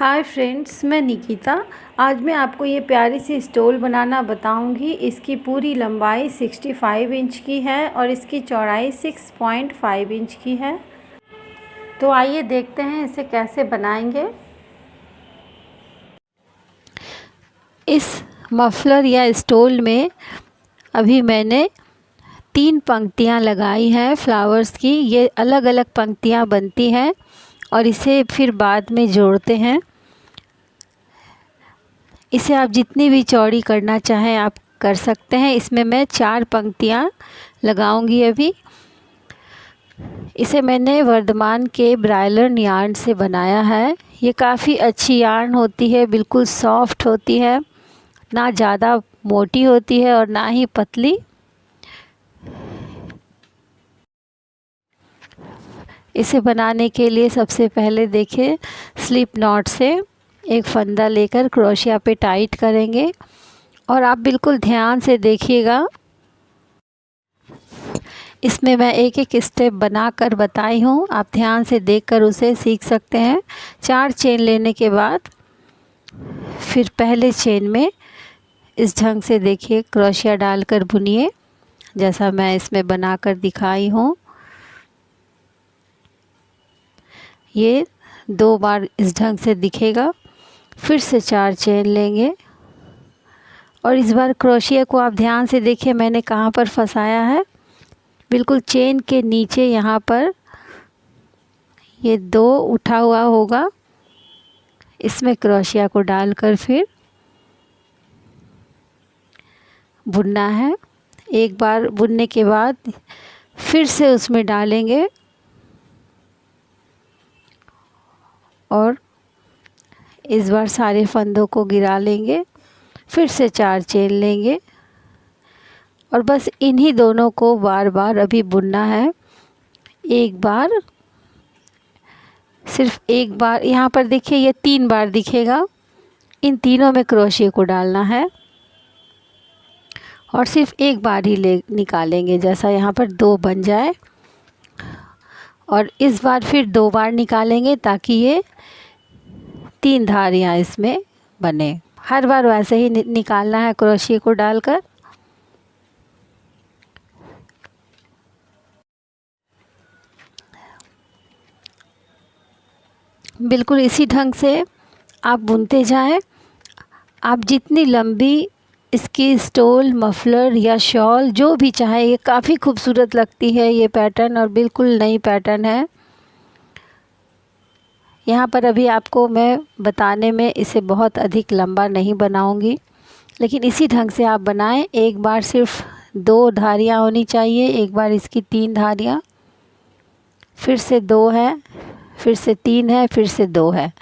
Hi friends, मैं निकिता। आज मैं आपको ये प्यारी सी स्टोल बनाना बताऊंगी। इसकी पूरी लंबाई 65 इंच की है और इसकी चौड़ाई 6.5 इंच की है। तो आइए देखते हैं इसे कैसे बनाएंगे। इस मफलर या स्टोल में अभी मैंने 3 पंक्तियाँ लगाई हैं फ्लावर्स की। ये अलग अलग पंक्तियाँ बनती हैं और इसे फिर बाद में जोड़ते हैं। इसे आप जितनी भी चौड़ी करना चाहें आप कर सकते हैं। इसमें मैं 4 पंक्तियाँ लगाऊंगी अभी। इसे मैंने वर्धमान के ब्रायलर यार्न से बनाया है। ये काफ़ी अच्छी यार्न होती है, बिल्कुल सॉफ्ट होती है, ना ज़्यादा मोटी होती है और ना ही पतली। इसे बनाने के लिए सबसे पहले देखिए, स्लिप नॉट से एक फंदा लेकर क्रोशिया पे टाइट करेंगे और आप बिल्कुल ध्यान से देखिएगा। इसमें मैं एक एक स्टेप बनाकर बताई हूँ, आप ध्यान से देखकर उसे सीख सकते हैं। 4 चेन लेने के बाद फिर पहले चेन में इस ढंग से देखिए क्रोशिया डालकर बुनिए, जैसा मैं इसमें बनाकर दिखाई हूँ। ये 2 बार इस ढंग से दिखेगा। फिर से 4 चेन लेंगे और इस बार क्रोशिया को आप ध्यान से देखिए मैंने कहाँ पर फंसाया है। बिल्कुल चेन के नीचे यहाँ पर ये 2 उठा हुआ होगा, इसमें क्रोशिया को डालकर फिर बुनना है। एक बार बुनने के बाद फिर से उसमें डालेंगे और इस बार सारे फंदों को गिरा लेंगे। फिर से 4 चेन लेंगे और बस इन्हीं दोनों को बार बार अभी बुनना है। एक बार, सिर्फ एक बार, यहाँ पर देखिए ये 3 बार दिखेगा। इन तीनों में क्रोशिया को डालना है और सिर्फ एक बार ही ले निकालेंगे, जैसा यहाँ पर 2 बन जाए। और इस बार फिर 2 बार निकालेंगे ताकि ये 3 धारियाँ इसमें बने। हर बार वैसे ही निकालना है क्रोशिया को डालकर। बिल्कुल इसी ढंग से आप बुनते जाएं। आप जितनी लंबी इसकी स्टोल, मफलर या शॉल जो भी चाहे, ये काफ़ी खूबसूरत लगती है ये पैटर्न और बिल्कुल नई पैटर्न है। यहाँ पर अभी आपको मैं बताने में इसे बहुत अधिक लंबा नहीं बनाऊंगी, लेकिन इसी ढंग से आप बनाएं। एक बार सिर्फ 2 धारियाँ होनी चाहिए, एक बार इसकी 3 धारियाँ, फिर से 2 है, फिर से 3 है, फिर से 2 है।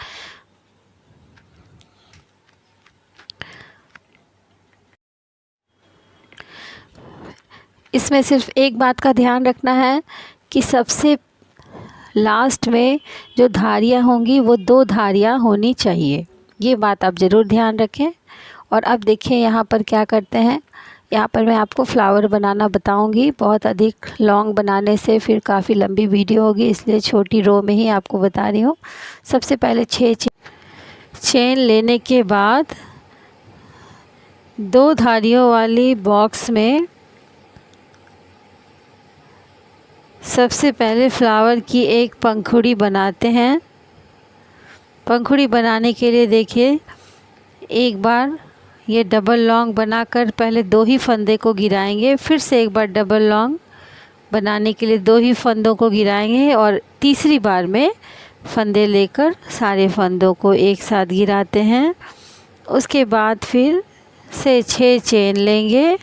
इसमें सिर्फ एक बात का ध्यान रखना है कि सबसे लास्ट में जो धारियाँ होंगी वो 2 धारियाँ होनी चाहिए। ये बात आप ज़रूर ध्यान रखें। और अब देखिए यहाँ पर क्या करते हैं। यहाँ पर मैं आपको फ्लावर बनाना बताऊंगी। बहुत अधिक लॉन्ग बनाने से फिर काफ़ी लंबी वीडियो होगी, इसलिए छोटी रो में ही आपको बता रही हूँ। सबसे पहले 6 चेन लेने के बाद 2 धारियों वाली बॉक्स में सबसे पहले फ्लावर की एक पंखुड़ी बनाते हैं। पंखुड़ी बनाने के लिए देखिए, एक बार ये डबल लॉन्ग बनाकर पहले 2 ही फंदे को गिराएंगे, फिर से एक बार डबल लॉन्ग बनाने के लिए 2 ही फंदों को गिराएंगे और तीसरी बार में फंदे लेकर सारे फंदों को एक साथ गिराते हैं। उसके बाद फिर से 6 चेन लेंगे।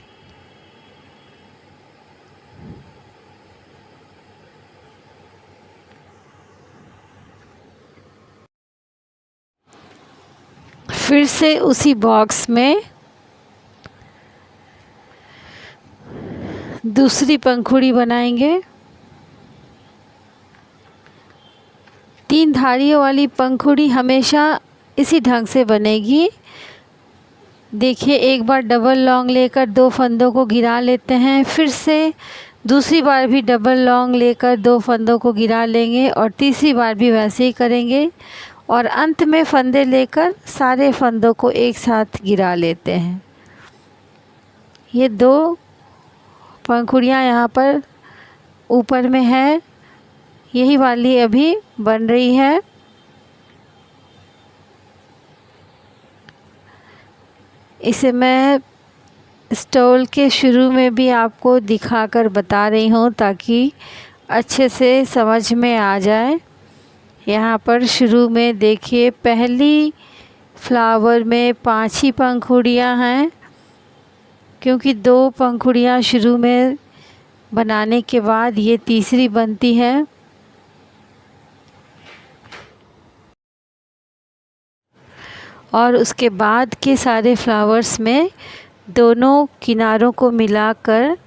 फिर से उसी बॉक्स में दूसरी पंखुड़ी बनाएंगे। 3 धारियों वाली पंखुड़ी हमेशा इसी ढंग से बनेगी। देखिए, एक बार डबल लॉन्ग लेकर 2 फंदों को गिरा लेते हैं, फिर से दूसरी बार भी डबल लॉन्ग लेकर 2 फंदों को गिरा लेंगे और तीसरी बार भी वैसे ही करेंगे और अंत में फंदे लेकर सारे फंदों को एक साथ गिरा लेते हैं। ये 2 पंखुड़ियाँ यहाँ पर ऊपर में है, यही वाली अभी बन रही है। इसे मैं स्टॉल के शुरू में भी आपको दिखाकर बता रही हूँ ताकि अच्छे से समझ में आ जाए। यहाँ पर शुरू में देखिए पहली फ्लावर में 5 ही पंखुड़ियाँ हैं, क्योंकि 2 पंखुड़ियाँ शुरू में बनाने के बाद ये तीसरी बनती है। और उसके बाद के सारे फ्लावर्स में दोनों किनारों को मिलाकर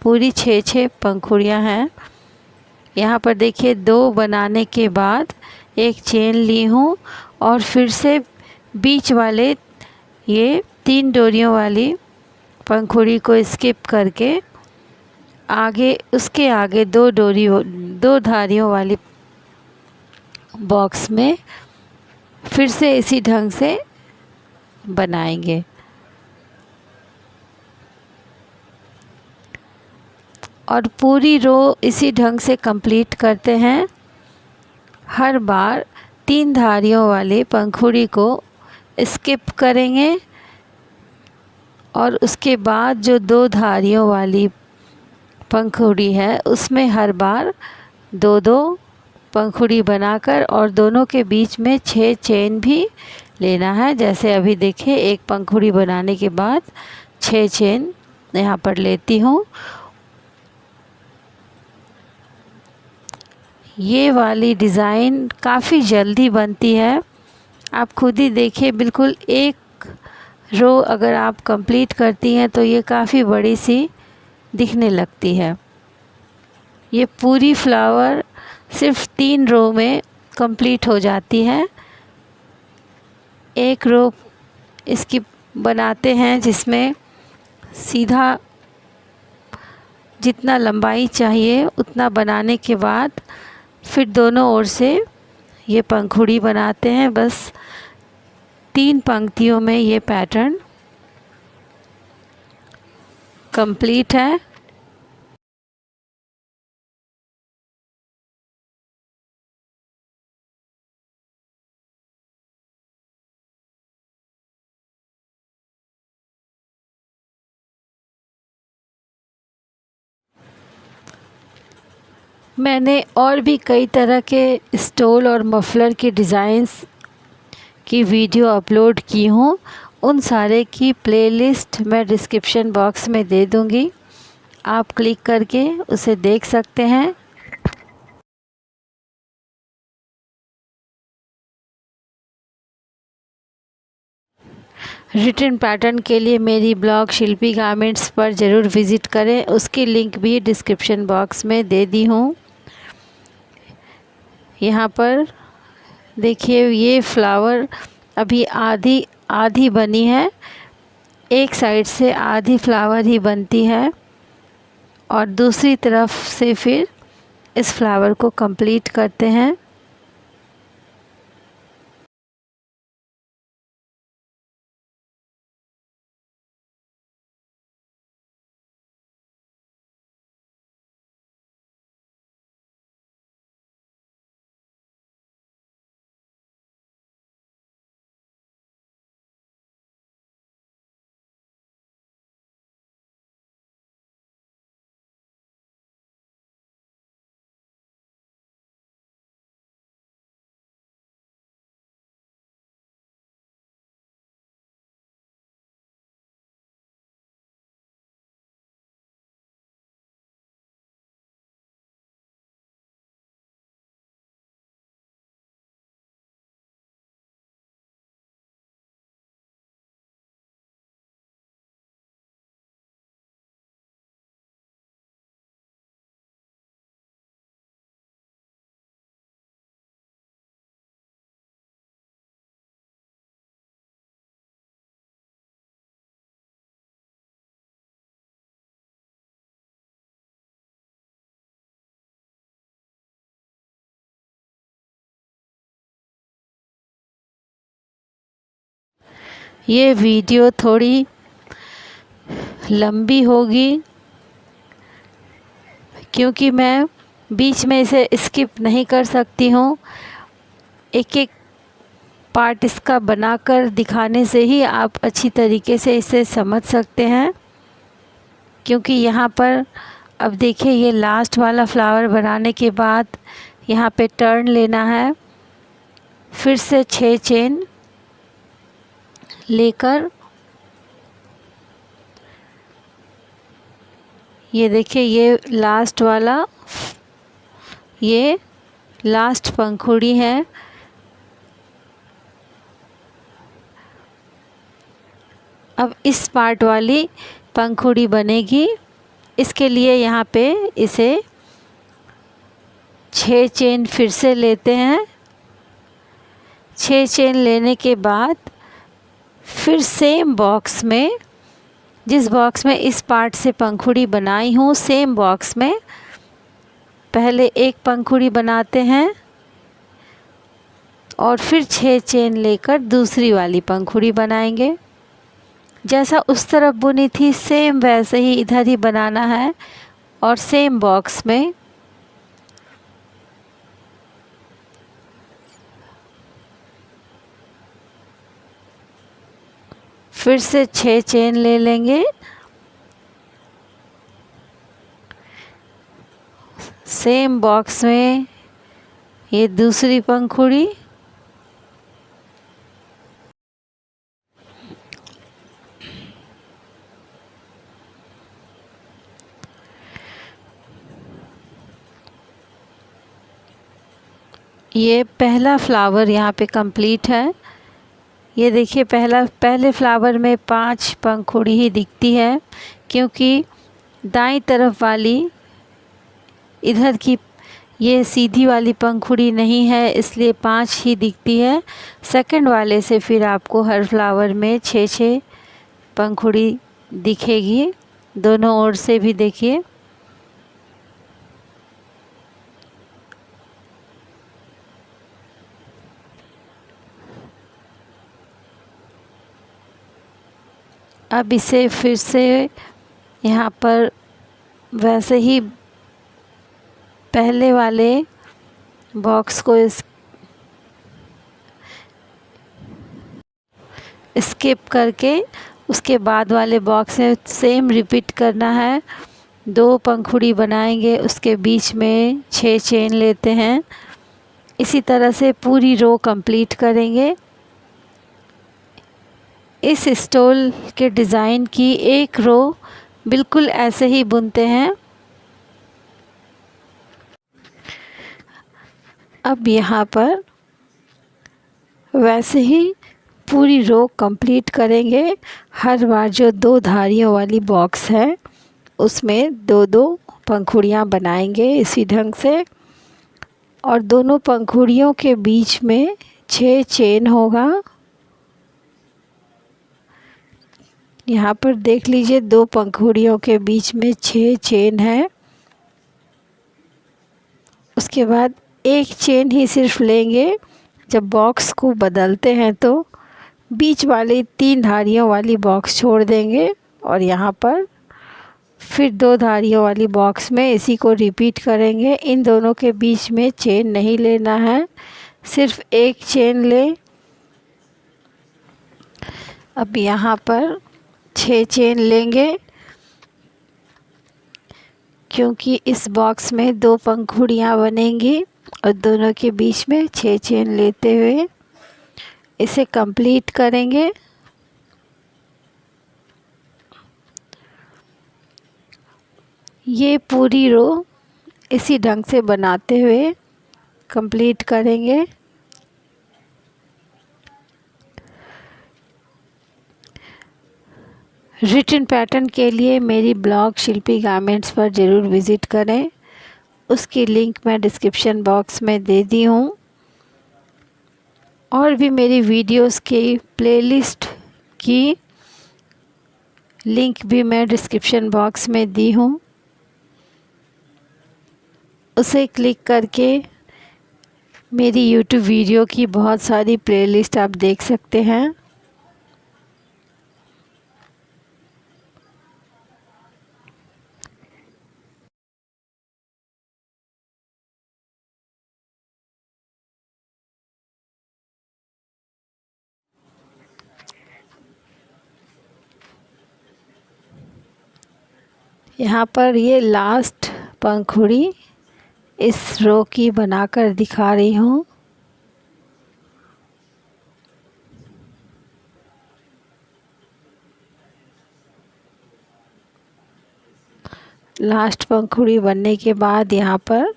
पूरी 6-6 पंखुड़ियाँ हैं। यहाँ पर देखिए 2 बनाने के बाद एक चेन ली हूँ और फिर से बीच वाले ये 3 डोरियों वाली पंखुड़ी को स्किप करके आगे उसके आगे 2 धारियों वाली बॉक्स में फिर से इसी ढंग से बनाएंगे। और पूरी रो इसी ढंग से कंप्लीट करते हैं। हर बार 3 धारियों वाले पंखुड़ी को स्किप करेंगे और उसके बाद जो 2 धारियों वाली पंखुड़ी है उसमें हर बार 2-2 पंखुड़ी बनाकर और दोनों के बीच में 6 चेन भी लेना है। जैसे अभी देखिए एक पंखुड़ी बनाने के बाद 6 चेन यहाँ पर लेती हूँ। ये वाली डिज़ाइन काफ़ी जल्दी बनती है, आप खुद ही देखिए। बिल्कुल एक रो अगर आप कंप्लीट करती हैं तो ये काफ़ी बड़ी सी दिखने लगती है। ये पूरी फ्लावर सिर्फ 3 रो में कंप्लीट हो जाती है। एक रो इसकी बनाते हैं जिसमें सीधा जितना लंबाई चाहिए उतना बनाने के बाद फिर दोनों ओर से ये पंखुड़ी बनाते हैं। बस 3 पंक्तियों में ये पैटर्न कंप्लीट है। मैंने और भी कई तरह के स्टोल और मफलर के डिज़ाइंस की वीडियो अपलोड की हूँ। उन सारे की प्लेलिस्ट मैं डिस्क्रिप्शन बॉक्स में दे दूँगी, आप क्लिक करके उसे देख सकते हैं। रिटन पैटर्न के लिए मेरी ब्लॉग शिल्पी गारमेंट्स पर ज़रूर विज़िट करें, उसकी लिंक भी डिस्क्रिप्शन बॉक्स में दे दी हूँ। यहाँ पर देखिए ये फ्लावर अभी आधी आधी बनी है, एक साइड से आधी फ्लावर ही बनती है और दूसरी तरफ से फिर इस फ्लावर को कंप्लीट करते हैं। ये वीडियो थोड़ी लंबी होगी क्योंकि मैं बीच में इसे स्किप नहीं कर सकती हूँ। एक एक पार्ट इसका बनाकर दिखाने से ही आप अच्छी तरीके से इसे समझ सकते हैं। क्योंकि यहाँ पर अब देखिए, ये लास्ट वाला फ्लावर बनाने के बाद यहाँ पे टर्न लेना है, फिर से 6 चेन लेकर ये देखिए, ये लास्ट पंखुड़ी है। अब इस पार्ट वाली पंखुड़ी बनेगी। इसके लिए यहाँ पे इसे 6 चेन फिर से लेते हैं। 6 चेन लेने के बाद फिर सेम बॉक्स में, जिस बॉक्स में इस पार्ट से पंखुड़ी बनाई हूँ, सेम बॉक्स में पहले एक पंखुड़ी बनाते हैं और फिर 6 चेन लेकर दूसरी वाली पंखुड़ी बनाएंगे। जैसा उस तरफ बुनी थी सेम वैसे ही इधर ही बनाना है और सेम बॉक्स में फिर से 6 चेन ले लेंगे। सेम बॉक्स में ये दूसरी पंखुड़ी, ये पहला फ्लावर यहाँ पे कंप्लीट है। ये देखिए, पहले फ्लावर में 5 पंखुड़ी ही दिखती है क्योंकि दाईं तरफ वाली इधर की ये सीधी वाली पंखुड़ी नहीं है, इसलिए 5 ही दिखती है। सेकंड वाले से फिर आपको हर फ्लावर में 6-6 पंखुड़ी दिखेगी। दोनों ओर से भी देखिए। अब इसे फिर से यहाँ पर वैसे ही पहले वाले बॉक्स को स्किप करके उसके बाद वाले बॉक्स में सेम रिपीट करना है। 2 पंखुड़ी बनाएंगे, उसके बीच में 6 चेन लेते हैं। इसी तरह से पूरी रो कंप्लीट करेंगे। इस स्टोल के डिज़ाइन की एक रो बिल्कुल ऐसे ही बुनते हैं। अब यहाँ पर वैसे ही पूरी रो कंप्लीट करेंगे। हर बार जो 2 धारियों वाली बॉक्स है उसमें 2-2 पंखुड़ियाँ बनाएंगे इसी ढंग से, और दोनों पंखुड़ियों के बीच में 6 चेन होगा। यहाँ पर देख लीजिए, 2 पंखुड़ियों के बीच में 6 चेन है। उसके बाद एक चेन ही सिर्फ लेंगे। जब बॉक्स को बदलते हैं तो बीच वाली 3 धारियों वाली बॉक्स छोड़ देंगे और यहाँ पर फिर 2 धारियों वाली बॉक्स में इसी को रिपीट करेंगे। इन दोनों के बीच में चेन नहीं लेना है, सिर्फ एक चेन लें। अब यहाँ पर 6 चेन लेंगे क्योंकि इस बॉक्स में 2 पंखुड़ियाँ बनेंगी और दोनों के बीच में 6 चेन लेते हुए इसे कंप्लीट करेंगे। ये पूरी रो इसी ढंग से बनाते हुए कंप्लीट करेंगे। रिटन पैटर्न के लिए मेरी ब्लॉग शिल्पी गारमेंट्स पर ज़रूर विज़िट करें। उसकी लिंक मैं डिस्क्रिप्शन बॉक्स में दे दी हूँ, और भी मेरी वीडियोस की प्लेलिस्ट की लिंक भी मैं डिस्क्रिप्शन बॉक्स में दी हूँ। उसे क्लिक करके मेरी यूट्यूब वीडियो की बहुत सारी प्लेलिस्ट आप देख सकते हैं। यहाँ पर ये लास्ट पंखुड़ी इस रो की बनाकर दिखा रही हूँ। लास्ट पंखुड़ी बनने के बाद यहाँ पर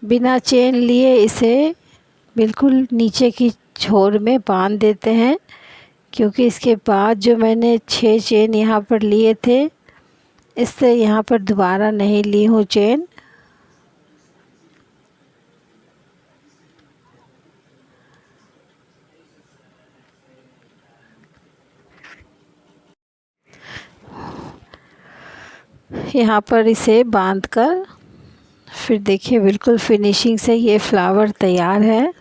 बिना चेन लिए इसे बिल्कुल नीचे की छोर में बांध देते हैं, क्योंकि इसके बाद जो मैंने 6 चेन यहाँ पर लिए थे, इससे यहाँ पर दोबारा नहीं ली हूँ चेन। यहाँ पर इसे बांधकर फिर देखिए बिल्कुल फिनिशिंग से ये फ्लावर तैयार है।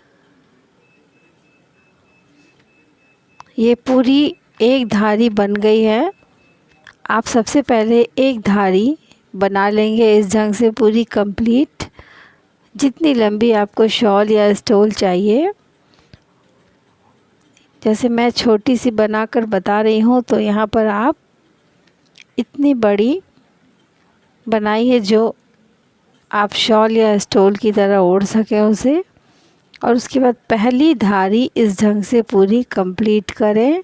ये पूरी एक धारी बन गई है। आप सबसे पहले एक धारी बना लेंगे इस ढंग से पूरी कंप्लीट, जितनी लंबी आपको शॉल या स्टोल चाहिए। जैसे मैं छोटी सी बनाकर बता रही हूँ, तो यहाँ पर आप इतनी बड़ी बनाइए जो आप शॉल या स्टोल की तरह ओढ़ सकें उसे। और उसके बाद पहली धारी इस ढंग से पूरी कंप्लीट करें।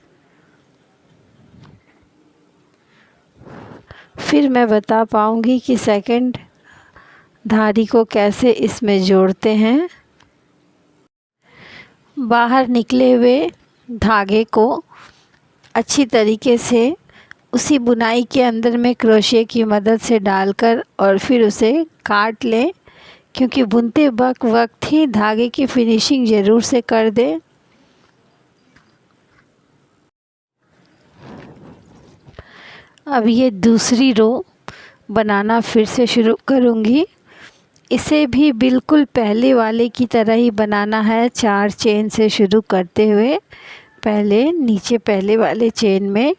फिर मैं बता पाऊँगी कि सेकंड धारी को कैसे इसमें जोड़ते हैं। बाहर निकले हुए धागे को अच्छी तरीके से उसी बुनाई के अंदर में क्रोशे की मदद से डालकर और फिर उसे काट लें, क्योंकि बुनते वक्त ही धागे की फिनिशिंग ज़रूर से कर दें। अब ये दूसरी रो बनाना फिर से शुरू करूँगी। इसे भी बिल्कुल पहले वाले की तरह ही बनाना है। 4 चेन से शुरू करते हुए पहले नीचे पहले वाले चेन में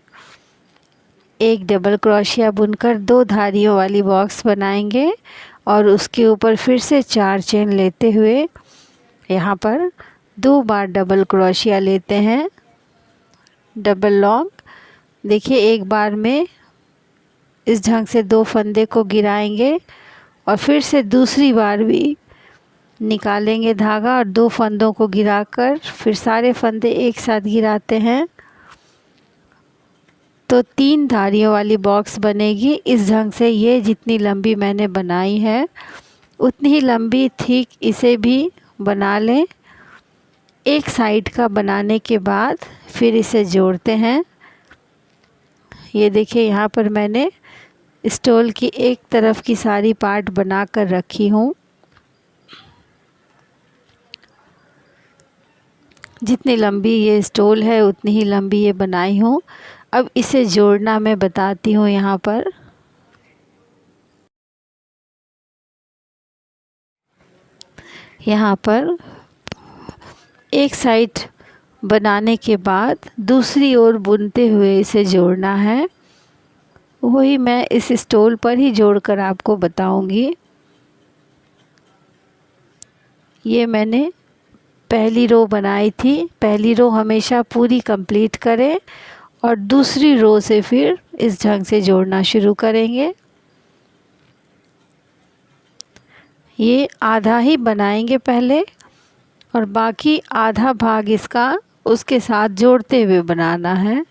एक डबल क्रोशिया बुनकर 2 धारियों वाली बॉक्स बनाएंगे और उसके ऊपर फिर से 4 चेन लेते हुए यहाँ पर 2 बार डबल क्रोशिया लेते हैं, डबल लॉन्ग। देखिए एक बार में इस ढंग से 2 फंदे को गिराएंगे और फिर से दूसरी बार भी निकालेंगे धागा और 2 फंदों को गिराकर फिर सारे फंदे एक साथ गिराते हैं, तो 3 धारियों वाली बॉक्स बनेगी। इस ढंग से ये जितनी लंबी मैंने बनाई है उतनी ही लंबी ठीक इसे भी बना लें। एक साइड का बनाने के बाद फिर इसे जोड़ते हैं। ये देखिए यहाँ पर मैंने स्टोल की एक तरफ की सारी पार्ट बना कर रखी हूँ। जितनी लंबी ये स्टोल है उतनी ही लंबी ये बनाई हूँ। अब इसे जोड़ना मैं बताती हूँ। यहाँ पर एक साइड बनाने के बाद दूसरी ओर बुनते हुए इसे जोड़ना है। वही मैं इस स्टोल पर ही जोड़कर आपको बताऊंगी। ये मैंने पहली रो बनाई थी। पहली रो हमेशा पूरी कंप्लीट करें और दूसरी रो से फिर इस ढंग से जोड़ना शुरू करेंगे। ये आधा ही बनाएंगे पहले और बाकी आधा भाग इसका उसके साथ जोड़ते हुए बनाना है।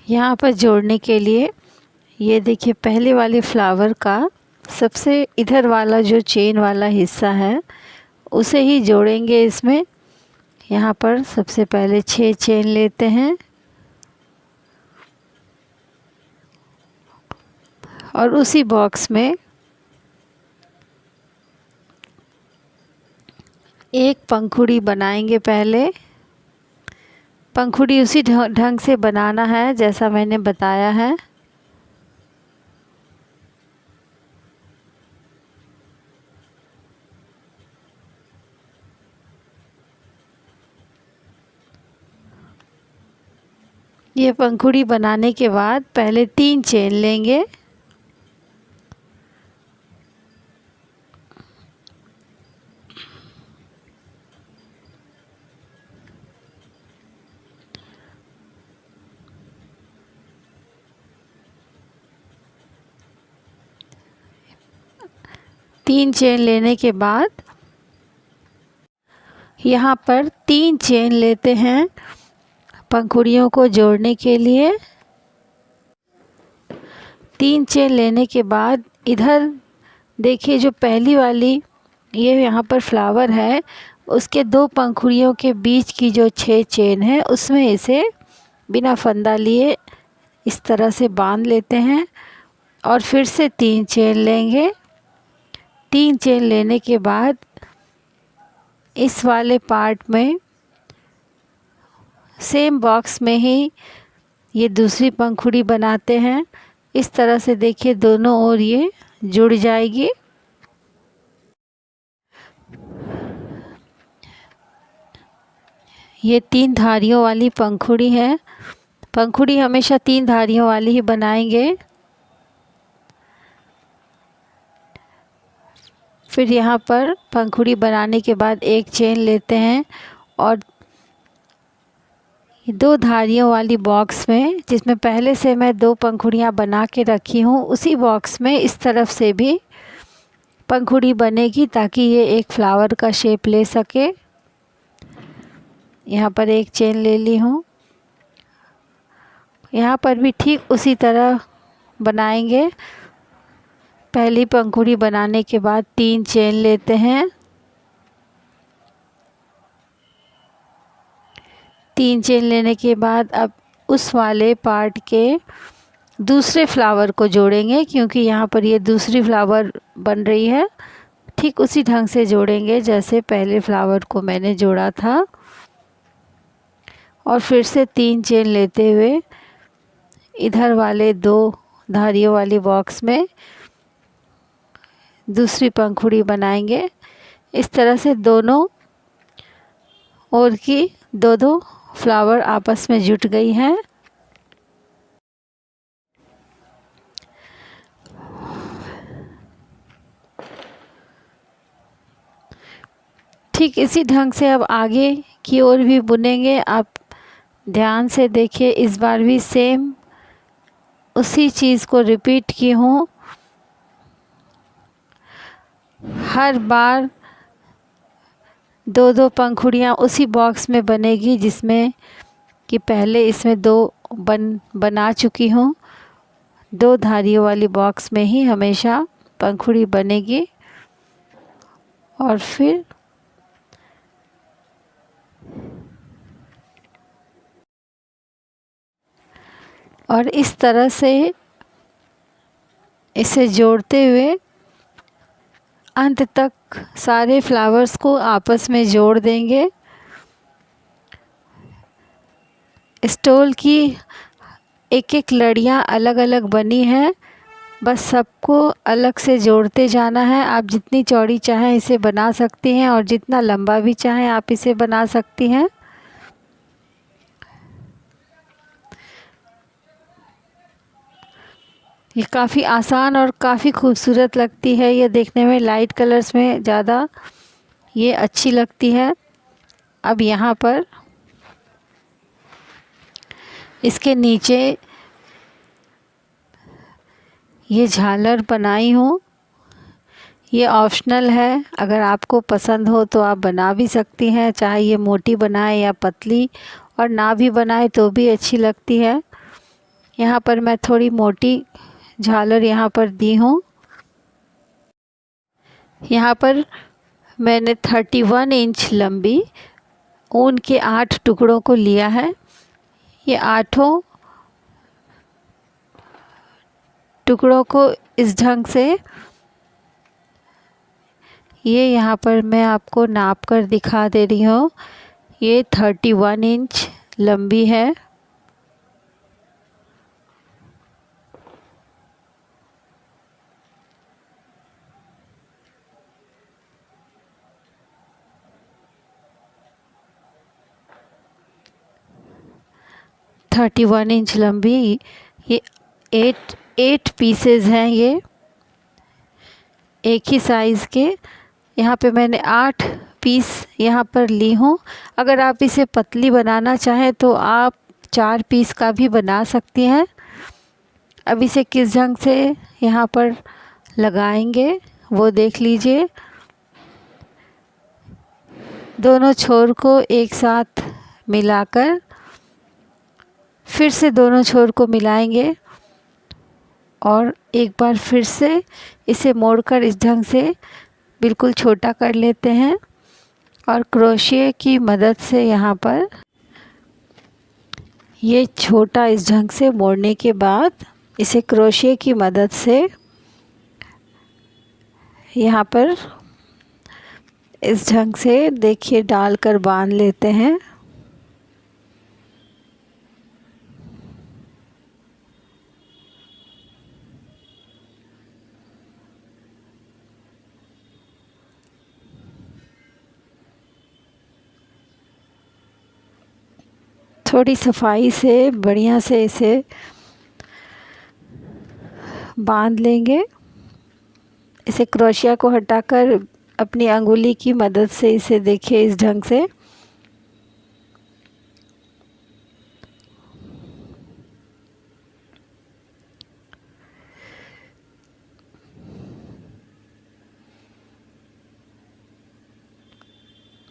यहाँ पर जोड़ने के लिए ये देखिए पहले वाले फ्लावर का सबसे इधर वाला जो चेन वाला हिस्सा है उसे ही जोड़ेंगे इसमें। यहाँ पर सबसे पहले 6 चेन लेते हैं और उसी बॉक्स में एक पंखुड़ी बनाएंगे। पहले पंखुड़ी उसी ढंग से बनाना है जैसा मैंने बताया है। ये पंखुड़ी बनाने के बाद पहले 3 चेन लेंगे। तीन चेन लेने के बाद यहाँ पर 3 चेन लेते हैं पंखुड़ियों को जोड़ने के लिए। 3 चेन लेने के बाद इधर देखिए, जो पहली वाली ये यहाँ पर फ्लावर है, उसके 2 पंखुड़ियों के बीच की जो 6 चेन है उसमें इसे बिना फंदा लिए इस तरह से बांध लेते हैं और फिर से 3 चेन लेंगे। 3 चेन लेने के बाद इस वाले पार्ट में सेम बॉक्स में ही ये दूसरी पंखुड़ी बनाते हैं। इस तरह से देखिए दोनों ओर ये जुड़ जाएगी। ये 3 धारियों वाली पंखुड़ी है। पंखुड़ी हमेशा 3 धारियों वाली ही बनाएंगे। फिर यहाँ पर पंखुड़ी बनाने के बाद एक चेन लेते हैं और 2 धारियों वाली बॉक्स में, जिसमें पहले से मैं 2 पंखुड़ियाँ बना के रखी हूँ, उसी बॉक्स में इस तरफ से भी पंखुड़ी बनेगी ताकि ये एक फ्लावर का शेप ले सके। यहाँ पर एक चेन ले ली हूँ। यहाँ पर भी ठीक उसी तरह बनाएंगे। पहली पंखुड़ी बनाने के बाद 3 चेन लेते हैं। 3 चेन लेने के बाद अब उस वाले पार्ट के दूसरे फ्लावर को जोड़ेंगे, क्योंकि यहाँ पर ये दूसरी फ्लावर बन रही है। ठीक उसी ढंग से जोड़ेंगे जैसे पहले फ्लावर को मैंने जोड़ा था। और फिर से 3 चेन लेते हुए इधर वाले 2 धारियों वाली बॉक्स में दूसरी पंखुड़ी बनाएंगे। इस तरह से दोनों ओर की 2-2 फ्लावर आपस में जुट गई हैं। ठीक इसी ढंग से अब आगे की ओर भी बुनेंगे। आप ध्यान से देखिए, इस बार भी सेम उसी चीज़ को रिपीट की हूँ। हर बार 2-2 पंखुड़ियाँ उसी बॉक्स में बनेगी जिसमें कि पहले इसमें 2 बना चुकी हूँ। 2 धारियों वाली बॉक्स में ही हमेशा पंखुड़ी बनेगी। और फिर और इस तरह से इसे जोड़ते हुए अंत तक सारे फ्लावर्स को आपस में जोड़ देंगे। स्टोल की एक-एक लड़ियाँ अलग-अलग बनी हैं, बस सबको अलग से जोड़ते जाना है। आप जितनी चौड़ी चाहें इसे बना सकती हैं और जितना लंबा भी चाहें आप इसे बना सकती हैं। ये काफ़ी आसान और काफ़ी खूबसूरत लगती है। ये देखने में लाइट कलर्स में ज़्यादा ये अच्छी लगती है। अब यहाँ पर इसके नीचे ये झालर बनाई हूँ। ये ऑप्शनल है, अगर आपको पसंद हो तो आप बना भी सकती हैं, चाहे ये मोटी बनाए या पतली, और ना भी बनाए तो भी अच्छी लगती है। यहाँ पर मैं थोड़ी मोटी झालर यहाँ पर दी हूँ। यहाँ पर मैंने 31 इंच लंबी ऊन के 8 टुकड़ों को लिया है। ये 8 टुकड़ों को इस ढंग से, ये यहाँ पर मैं आपको नाप कर दिखा दे रही हूँ। ये 31 इंच लंबी है। थर्टी वन इंच लंबी, ये 8 पीसेस हैं, ये एक ही साइज़ के। यहाँ पे मैंने 8 पीस यहाँ पर ली हूँ। अगर आप इसे पतली बनाना चाहें तो आप 4 पीस का भी बना सकती हैं। अब इसे किस ढंग से यहाँ पर लगाएंगे वो देख लीजिए। दोनों छोर को एक साथ मिलाकर फिर से दोनों छोर को मिलाएंगे और एक बार फिर से इसे मोड़कर इस ढंग से बिल्कुल छोटा कर लेते हैं और क्रोशिया की मदद से यहाँ पर ये छोटा इस ढंग से मोड़ने के बाद इसे क्रोशिया की मदद से यहाँ पर इस ढंग से देखिए डालकर बांध लेते हैं। थोड़ी सफाई से बढ़िया से इसे बांध लेंगे। इसे क्रोशिया को हटाकर अपनी अंगुली की मदद से इसे देखिए इस ढंग से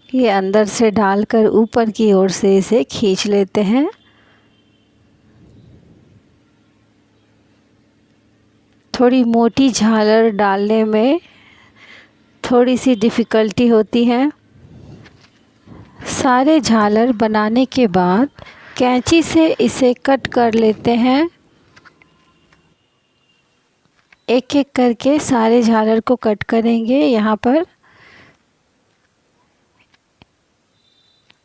ये अंदर से डालकर ऊपर की ओर से इसे खींच लेते हैं। थोड़ी मोटी झालर डालने में थोड़ी सी डिफ़िकल्टी होती है। सारे झालर बनाने के बाद कैंची से इसे कट कर लेते हैं। एक एक करके सारे झालर को कट करेंगे। यहाँ पर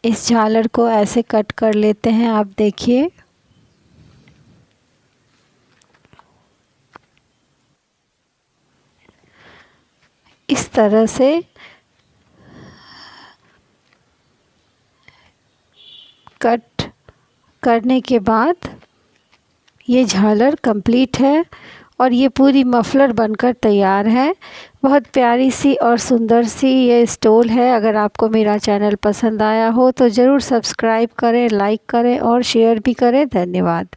इस झालर को ऐसे कट कर लेते हैं, आप देखिए। इस तरह से कट करने के बाद ये झालर कंप्लीट है और ये पूरी मफलर बनकर तैयार है। बहुत प्यारी सी और सुंदर सी ये स्टोल है। अगर आपको मेरा चैनल पसंद आया हो तो ज़रूर सब्सक्राइब करें, लाइक करें और शेयर भी करें। धन्यवाद।